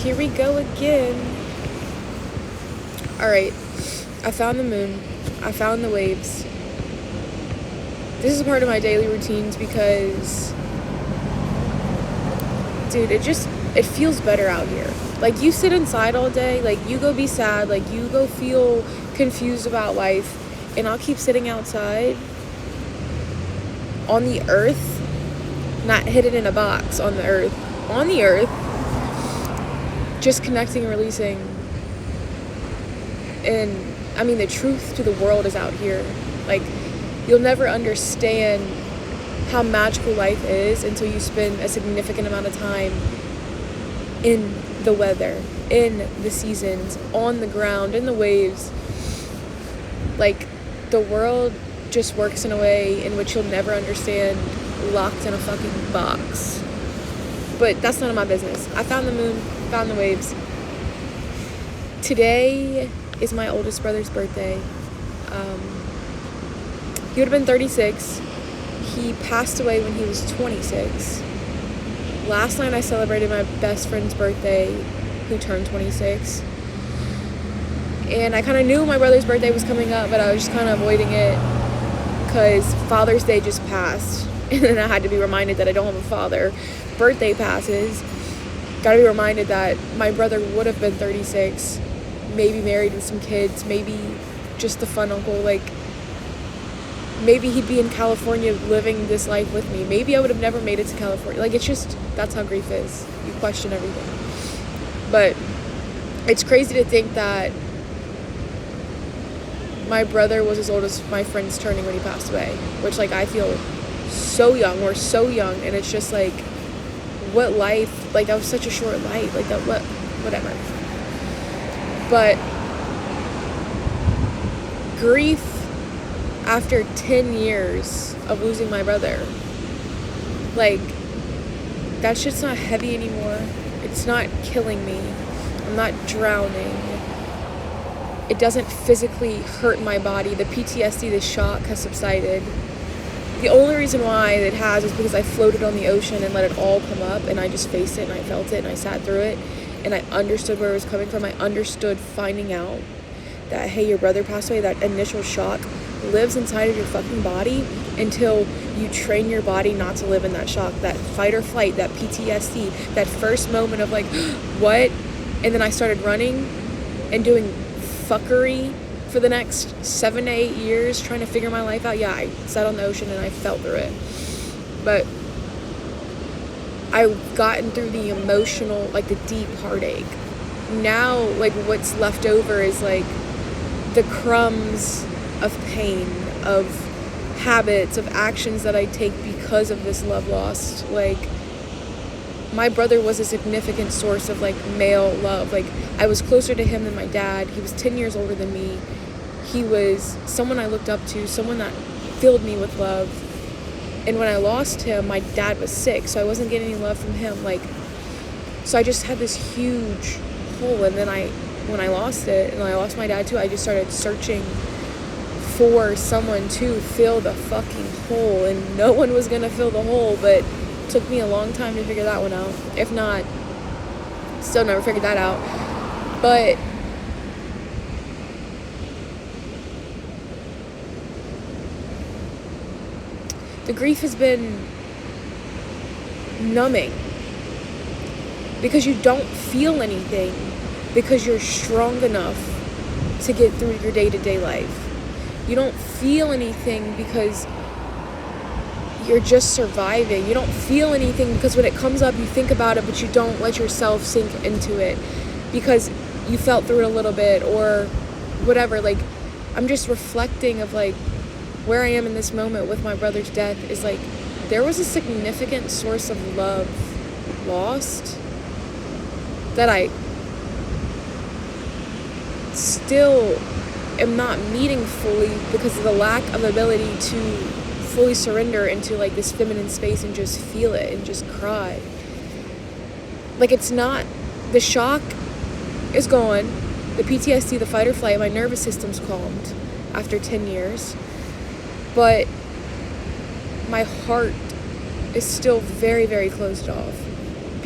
Here we go again. Alright, I found the moon. I found the waves. This is part of my daily routines because, dude, it feels better out here. Like, you sit inside all day, like, you go be sad, like, you go feel confused about life, and I'll keep sitting outside on the earth, not hidden in a box, on the earth, just connecting and releasing. And I mean, the truth to the world is out here. Like, you'll never understand how magical life is until you spend a significant amount of time in the weather, in the seasons, on the ground, in the waves. Like, the world just works in a way in which you'll never understand, locked in a fucking box. But that's none of my business. I found the moon, found the waves. Today is my oldest brother's birthday. He would have been 36. He passed away when he was 26. Last night I celebrated my best friend's birthday, who turned 26. And I kind of knew my brother's birthday was coming up, but I was just kind of avoiding it because Father's Day just passed. And then I had to be reminded that I don't have a father. Birthday passes. Gotta be reminded that my brother would have been 36, maybe married with some kids, maybe just the fun uncle. Like, maybe he'd be in California living this life with me. Maybe I would have never made it to California. Like, it's just, that's how grief is. You question everything. But it's crazy to think that my brother was as old as my friend's turning when he passed away, which, like, I feel so young. We're so young, and it's just like, what life, like, that was such a short life, like, that, whatever. But grief after 10 years of losing my brother, like, that shit's not heavy anymore. It's not killing me. I'm not drowning. It doesn't physically hurt my body. The PTSD, the shock has subsided. The only reason why it has is because I floated on the ocean and let it all come up, and I just faced it and I felt it and I sat through it and I understood where it was coming from. I understood finding out that, hey, your brother passed away. That initial shock lives inside of your fucking body until you train your body not to live in that shock, that fight or flight, that PTSD, that first moment of like, what? And then I started running and doing fuckery for the next 7 to 8 years trying to figure my life out. Yeah, I sat on the ocean and I felt through it. But I've gotten through the emotional, like, the deep heartache. Now, like, what's left over is, like, the crumbs of pain, of habits, of actions that I take because of this love lost. Like, my brother was a significant source of, like, male love. Like, I was closer to him than my dad. He was 10 years older than me. He was someone I looked up to, someone that filled me with love. And when I lost him, my dad was sick, so I wasn't getting any love from him. Like, so I just had this huge hole. And then when I lost it, and I lost my dad too, I just started searching for someone to fill the fucking hole. And no one was gonna fill the hole, but it took me a long time to figure that one out. If not, still never figured that out. But the grief has been numbing because you don't feel anything because you're strong enough to get through your day-to-day life. You don't feel anything because you're just surviving. You don't feel anything because when it comes up, you think about it, but you don't let yourself sink into it because you felt through it a little bit or whatever. Like, I'm just reflecting of, like, where I am in this moment with my brother's death is, like, there was a significant source of love lost that I still am not meeting fully because of the lack of ability to fully surrender into, like, this feminine space and just feel it and just cry. Like, it's not, the shock is gone, the PTSD, the fight or flight, my nervous system's calmed after 10 years, but my heart is still very, very closed off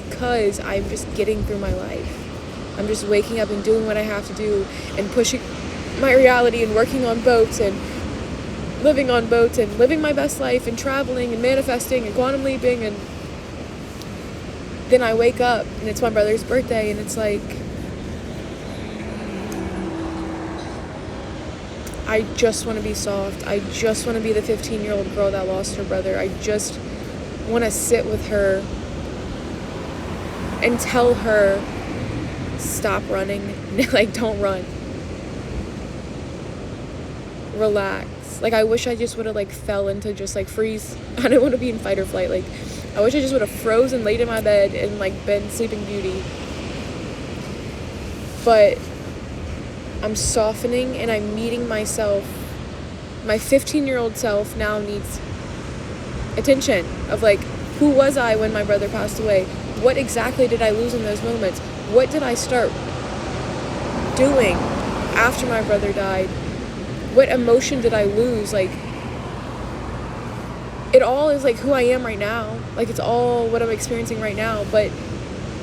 because I'm just getting through my life. I'm just waking up and doing what I have to do and pushing my reality and working on boats and living on boats and living my best life and traveling and manifesting and quantum leaping. And then I wake up and it's my brother's birthday and it's like, I just want to be soft. I just want to be the 15-year-old girl that lost her brother. I just want to sit with her and tell her, stop running. Like, don't run. Relax. Like, I wish I just would have, like, fell into just, like, freeze. I don't want to be in fight or flight. Like, I wish I just would have frozen, laid in my bed, and, like, been Sleeping Beauty. But I'm softening, and I'm meeting myself. My 15-year-old self now needs attention of, like, who was I when my brother passed away? What exactly did I lose in those moments? What did I start doing after my brother died? What emotion did I lose? Like, it all is, like, who I am right now. Like, it's all what I'm experiencing right now. But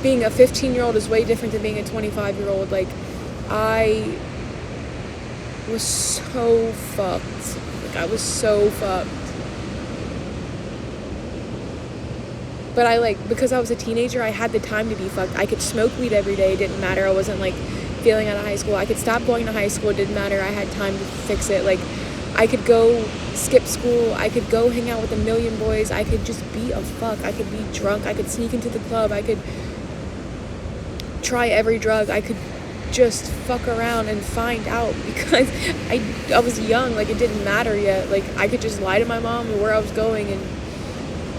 being a 15-year-old is way different than being a 25-year-old. Like, I was so fucked. Like, I was so fucked. But I, like, because I was a teenager, I had the time to be fucked. I could smoke weed every day. It didn't matter. I wasn't, like, feeling out of high school. I could stop going to high school. It didn't matter. I had time to fix it. Like, I could go skip school. I could go hang out with a million boys. I could just be a fuck. I could be drunk. I could sneak into the club. I could try every drug. I could just fuck around and find out because I was young. Like, it didn't matter yet. Like, I could just lie to my mom and where I was going and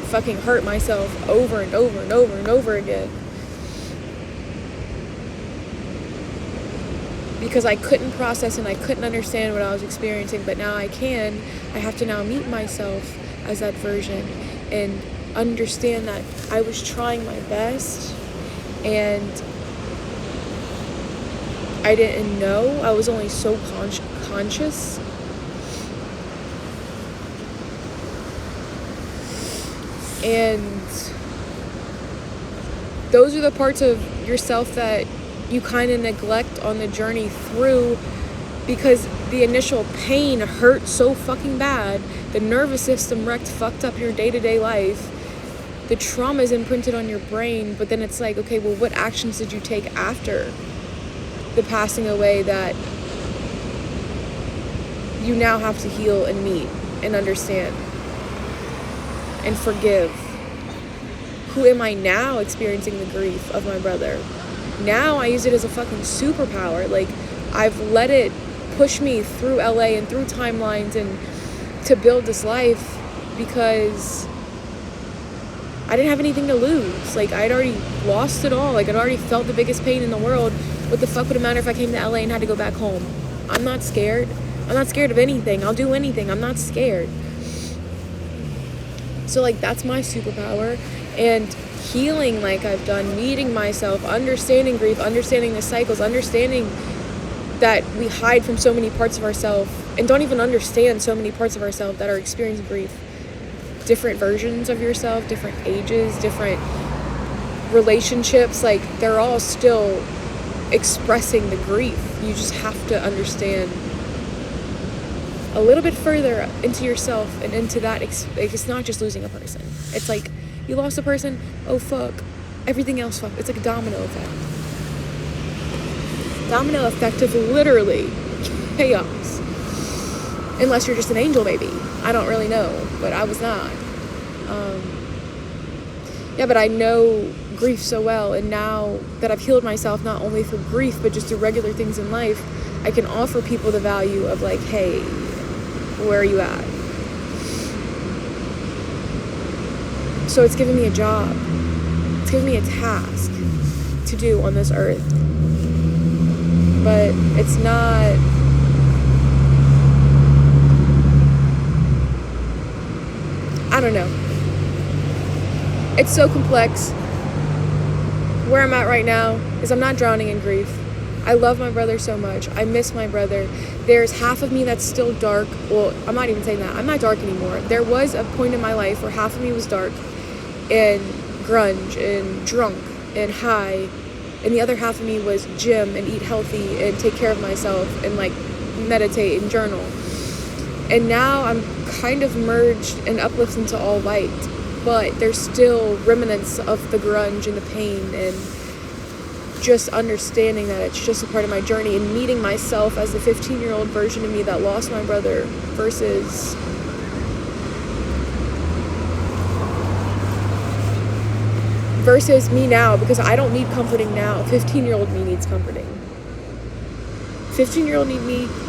fucking hurt myself over and over and over and over again. Because I couldn't process and I couldn't understand what I was experiencing, but now I can. I have to now meet myself as that version and understand that I was trying my best and I didn't know. I was only so conscious. And those are the parts of yourself that you kind of neglect on the journey through because the initial pain hurt so fucking bad. The nervous system fucked up your day-to-day life. The trauma is imprinted on your brain, but then it's like, okay, well, what actions did you take after the passing away that you now have to heal and meet and understand and forgive? Who am I now experiencing the grief of my brother? Now I use it as a fucking superpower. Like, I've let it push me through LA and through timelines and to build this life because I didn't have anything to lose. Like, I'd already lost it all. Like, I'd already felt the biggest pain in the world. What the fuck would it matter if I came to LA and had to go back home? I'm not scared. I'm not scared of anything. I'll do anything. I'm not scared. So, like, that's my superpower. And healing like I've done, meeting myself, understanding grief, understanding the cycles, understanding that we hide from so many parts of ourselves and don't even understand so many parts of ourselves that are experiencing grief. Different versions of yourself, different ages, different relationships, like, they're all still expressing the grief. You just have to understand a little bit further into yourself and into that. It's not just losing a person. It's like, you lost a person, oh fuck, everything else fuck. It's like a domino effect. Domino effect of literally chaos. Unless you're just an angel, maybe. I don't really know, but I was not. Yeah, but I know grief so well, and now that I've healed myself, not only through grief, but just through regular things in life, I can offer people the value of, like, hey, where are you at? So it's giving me a job. It's giving me a task to do on this earth. But it's not... I don't know. It's so complex. Where I'm at right now is I'm not drowning in grief. I love my brother so much. I miss my brother. There's half of me that's still dark. Well, I'm not even saying that. I'm not dark anymore. There was a point in my life where half of me was dark. And grunge and drunk and high, and the other half of me was gym and eat healthy and take care of myself and like meditate and journal. And now I'm kind of merged and uplifted into all light, but there's still remnants of the grunge and the pain, and just understanding that it's just a part of my journey, and meeting myself as the 15-year-old version of me that lost my brother versus me now, because I don't need comforting now. 15-year-old me needs comforting. 15-year-old me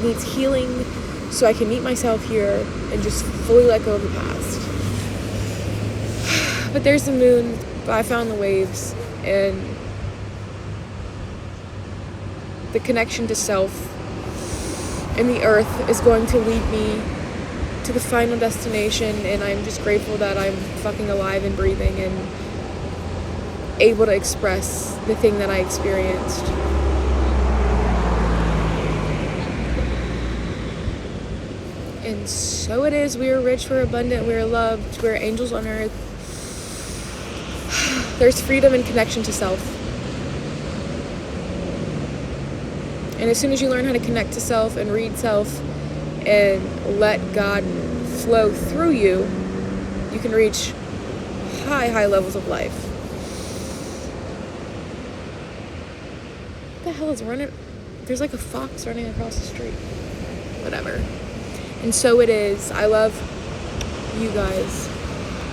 needs healing, so I can meet myself here and just fully let go of the past. But there's the moon, I found the waves, and the connection to self and the earth is going to lead me to the final destination, and I'm just grateful that I'm fucking alive and breathing and able to express the thing that I experienced. And so it is. We are rich, we're abundant, we are loved, we're angels on earth. There's freedom and connection to self. And as soon as you learn how to connect to self and read self and let God flow through you, you can reach high levels of life. What the hell is running? There's like a fox running across the street. Whatever. And so it is. I love you guys.